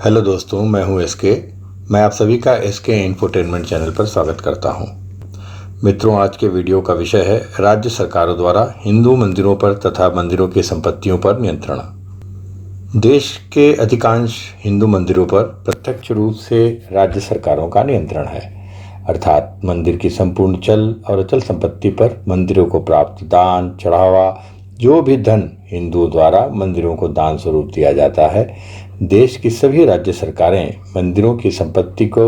Hello दोस्तों, मैं हूं एसके। मैं आप सभी का एसके इंफोटेनमेंट चैनल पर स्वागत करता हूं। मित्रों, आज के वीडियो का विषय है राज्य सरकारों द्वारा हिंदू मंदिरों पर तथा मंदिरों की संपत्तियों पर नियंत्रण। देश के अधिकांश हिंदू मंदिरों पर प्रत्यक्ष रूप से राज्य सरकारों का नियंत्रण है, अर्थात मंदिर की संपूर्ण चल और अचल संपत्ति पर मंदिरों को प्राप्त दान, चढ़ावा, जो भी धन हिंदुओं द्वारा मंदिरों को दान स्वरूप दिया जाता है, देश की सभी राज्य सरकारें मंदिरों की संपत्ति को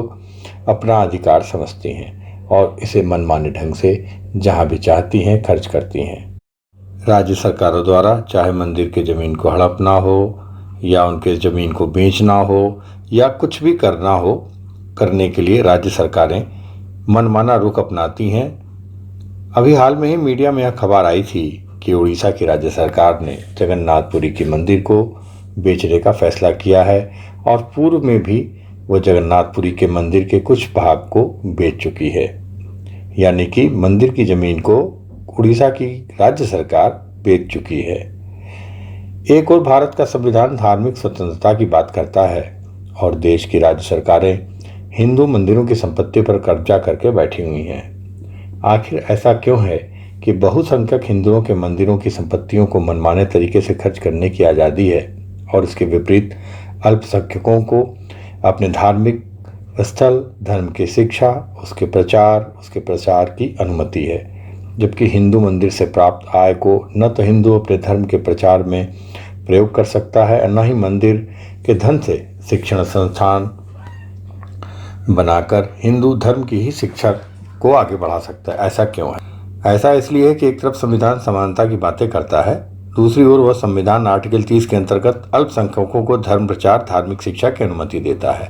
अपना अधिकार समझती हैं और इसे मनमाने ढंग से जहां भी चाहती हैं खर्च करती हैं। राज्य सरकारों द्वारा चाहे मंदिर की जमीन को हड़पना हो या उनके जमीन को बेचना हो या कुछ भी करना हो, करने के लिए राज्य सरकारें मनमाना रुख अपनाती हैं। अभी हाल में ही मीडिया में यह खबर आई थी कि उड़ीसा की राज्य सरकार ने जगन्नाथपुरी के मंदिर को बेचने का फैसला किया है और पूर्व में भी वो जगन्नाथपुरी के मंदिर के कुछ भाग को बेच चुकी है, यानी कि मंदिर की जमीन को उड़ीसा की राज्य सरकार बेच चुकी है। एक और भारत का संविधान धार्मिक स्वतंत्रता की बात करता है और देश की राज्य सरकारें हिंदू मंदिरों की संपत्ति पर कब्जा करके बैठी हुई हैं। आखिर ऐसा क्यों है कि बहुसंख्यक हिंदुओं के मंदिरों की संपत्तियों को मनमाने तरीके से खर्च करने की आज़ादी है और इसके विपरीत अल्पसंख्यकों को अपने धार्मिक स्थल, धर्म की शिक्षा, उसके प्रचार की अनुमति है, जबकि हिंदू मंदिर से प्राप्त आय को न तो हिंदू अपने धर्म के प्रचार में प्रयोग कर सकता है और न ही मंदिर के धन से शिक्षण संस्थान बनाकर हिंदू धर्म की ही शिक्षा को आगे बढ़ा सकता है। ऐसा क्यों है? ऐसा इसलिए है कि एक तरफ संविधान समानता की बातें करता है, दूसरी ओर वह संविधान आर्टिकल 30 के अंतर्गत अल्पसंख्यकों को धर्म प्रचार, धार्मिक शिक्षा की अनुमति देता है,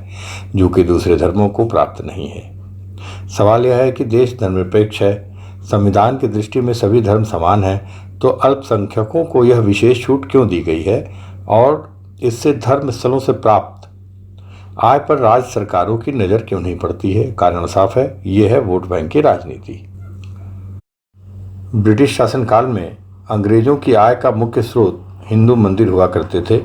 जो कि दूसरे धर्मों को प्राप्त नहीं है। सवाल यह है कि देश धर्मनिरपेक्ष है, संविधान की दृष्टि में सभी धर्म समान हैं, तो अल्पसंख्यकों को यह विशेष छूट क्यों दी गई है और इससे धर्म स्थलों से प्राप्त आय पर राज्य सरकारों की नज़र क्यों नहीं पड़ती है? कारण साफ है, ये है वोट बैंक की राजनीति। ब्रिटिश शासनकाल में अंग्रेजों की आय का मुख्य स्रोत हिंदू मंदिर हुआ करते थे,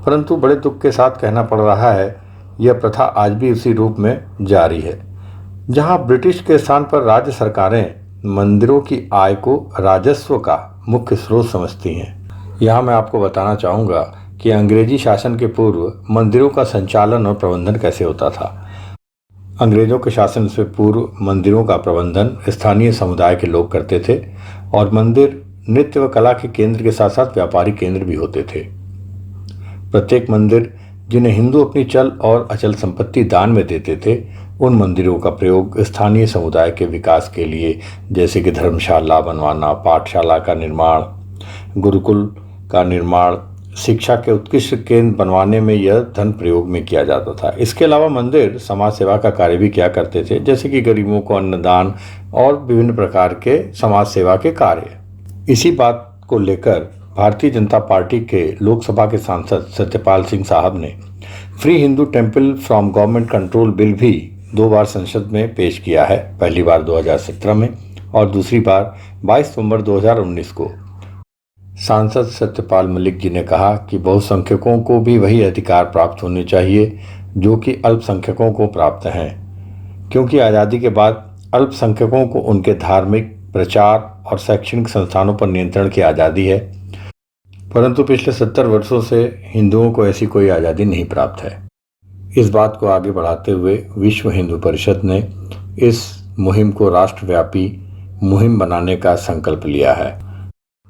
परंतु बड़े दुख के साथ कहना पड़ रहा है, यह प्रथा आज भी उसी रूप में जारी है। जहां ब्रिटिश के स्थान पर राज्य सरकारें मंदिरों की आय को राजस्व का मुख्य स्रोत समझती हैं। यहाँ मैं आपको बताना चाहूँगा कि अंग्रेजी शासन के पूर्व मंदिरों का संचालन और प्रबंधन कैसे होता था। अंग्रेजों के शासन से पूर्व मंदिरों का प्रबंधन स्थानीय समुदाय के लोग करते थे और मंदिर नृत्य व कला के केंद्र के साथ साथ व्यापारिक केंद्र भी होते थे। प्रत्येक मंदिर जिन्हें हिंदू अपनी चल और अचल संपत्ति दान में देते थे, उन मंदिरों का प्रयोग स्थानीय समुदाय के विकास के लिए, जैसे कि धर्मशाला बनवाना, पाठशाला का निर्माण, गुरुकुल का निर्माण, शिक्षा के उत्कृष्ट केंद्र बनवाने में यह धन प्रयोग में किया जाता था। इसके अलावा मंदिर समाज सेवा का कार्य भी किया करते थे, जैसे कि गरीबों को अन्नदान और विभिन्न प्रकार के समाज सेवा के कार्य। इसी बात को लेकर भारतीय जनता पार्टी के लोकसभा के सांसद सत्यपाल सिंह साहब ने free Hindu temple from government control bill भी 2 बार संसद में पेश किया है, पहली बार 2017 में और दूसरी बार 22 नवंबर 2019 को। सांसद सत्यपाल मलिक जी ने कहा कि बहुसंख्यकों को भी वही अधिकार प्राप्त होने चाहिए जो कि अल्पसंख्यकों को प्राप्त हैं, क्योंकि आज़ादी के बाद अल्पसंख्यकों को उनके धार्मिक, प्रचार और शैक्षणिक संस्थानों पर नियंत्रण की आज़ादी है, परंतु पिछले 70 वर्षों से हिंदुओं को ऐसी कोई आज़ादी नहीं प्राप्त है। इस बात को आगे बढ़ाते हुए विश्व हिंदू परिषद ने इस मुहिम को राष्ट्रव्यापी मुहिम बनाने का संकल्प लिया है।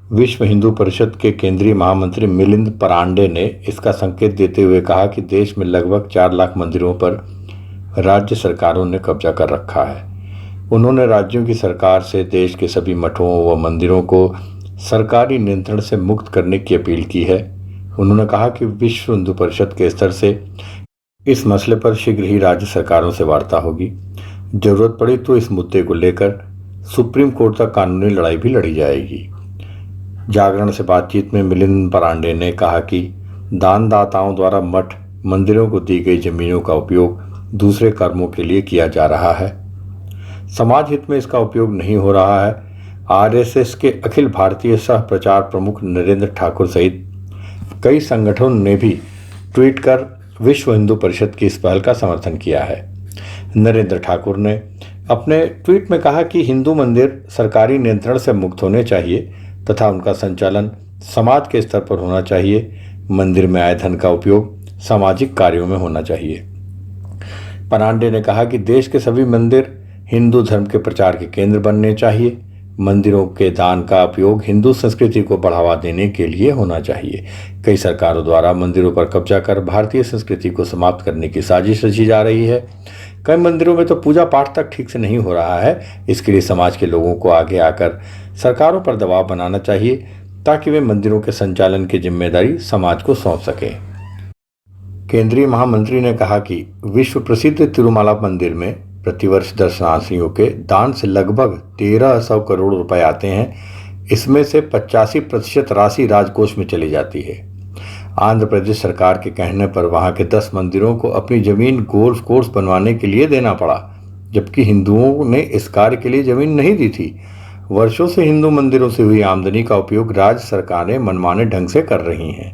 विश्व हिंदू परिषद के केंद्रीय महामंत्री मिलिंद परांडे ने इसका संकेत देते हुए कहा कि देश में लगभग 4 लाख मंदिरों पर राज्य सरकारों ने कब्जा कर रखा है। उन्होंने राज्यों की सरकार से देश के सभी मठों व मंदिरों को सरकारी नियंत्रण से मुक्त करने की अपील की है। उन्होंने कहा कि विश्व हिंदू परिषद के स्तर से इस मसले पर शीघ्र ही राज्य सरकारों से वार्ता होगी। जरूरत पड़ी तो इस मुद्दे को लेकर सुप्रीम कोर्ट तक कानूनी लड़ाई भी लड़ी जाएगी। जागरण से बातचीत में मिलिंद परांडे ने कहा कि दानदाताओं द्वारा मठ, मंदिरों को दी गई जमीनों का उपयोग दूसरे कर्मों के लिए किया जा रहा है। समाज हित में इसका उपयोग नहीं हो रहा है। आरएसएस के अखिल भारतीय सह प्रचार प्रमुख नरेंद्र ठाकुर सहित कई संगठनों ने भी ट्वीट कर विश्व हिंदू परिषद की इस पहल का समर्थन किया है। नरेंद्र ठाकुर ने अपने ट्वीट में कहा कि हिंदू मंदिर सरकारी नियंत्रण से मुक्त होने चाहिए तथा उनका संचालन समाज के स्तर पर होना चाहिए। मंदिर में आए धन का उपयोग सामाजिक कार्यों में होना चाहिए। पांडे ने कहा कि देश के सभी मंदिर हिंदू धर्म के प्रचार के केंद्र बनने चाहिए। मंदिरों के दान का उपयोग हिंदू संस्कृति को बढ़ावा देने के लिए होना चाहिए। कई सरकारों द्वारा मंदिरों पर कब्जा कर भारतीय संस्कृति को समाप्त करने की साजिश रची जा रही है। कई मंदिरों में तो पूजा पाठ तक ठीक से नहीं हो रहा है। इसके लिए समाज के लोगों को आगे आकर सरकारों पर दबाव बनाना चाहिए ताकि वे मंदिरों के संचालन की जिम्मेदारी समाज को सौंप सकें। केंद्रीय महामंत्री ने कहा कि विश्व प्रसिद्ध तिरुमाला मंदिर में प्रतिवर्ष दर्शनार्थियों के दान से लगभग 1300 करोड़ रुपए आते हैं। इसमें से 85% राशि राजकोष में चली जाती है। आंध्र प्रदेश सरकार के कहने पर वहां के 10 मंदिरों को अपनी जमीन गोल्फ कोर्स बनवाने के लिए देना पड़ा, जबकि हिंदुओं ने इस कार्य के लिए जमीन नहीं दी थी। वर्षों से हिंदू मंदिरों से हुई आमदनी का उपयोग राज्य सरकारें मनमाने ढंग से कर रही हैं,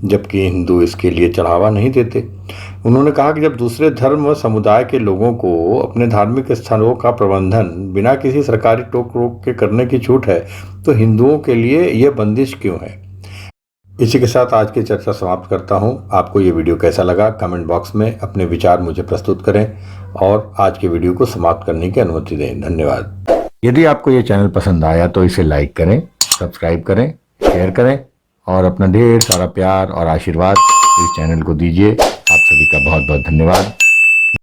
जबकि हिंदू इसके लिए चढ़ावा नहीं देते। उन्होंने कहा कि जब दूसरे धर्म व समुदाय के लोगों को अपने धार्मिक स्थलों का प्रबंधन बिना किसी सरकारी टोक रोक के करने की छूट है, तो हिंदुओं के लिए यह बंदिश क्यों है। इसी के साथ आज की चर्चा समाप्त करता हूं। आपको ये वीडियो कैसा लगा कमेंट बॉक्स में अपने विचार मुझे प्रस्तुत करें और आज के वीडियो को समाप्त करने की अनुमति दें। धन्यवाद। यदि आपको ये चैनल पसंद आया तो इसे लाइक करें, सब्सक्राइब करें, शेयर करें और अपना ढेर सारा प्यार और आशीर्वाद इस चैनल को दीजिए। आप सभी का बहुत बहुत धन्यवाद।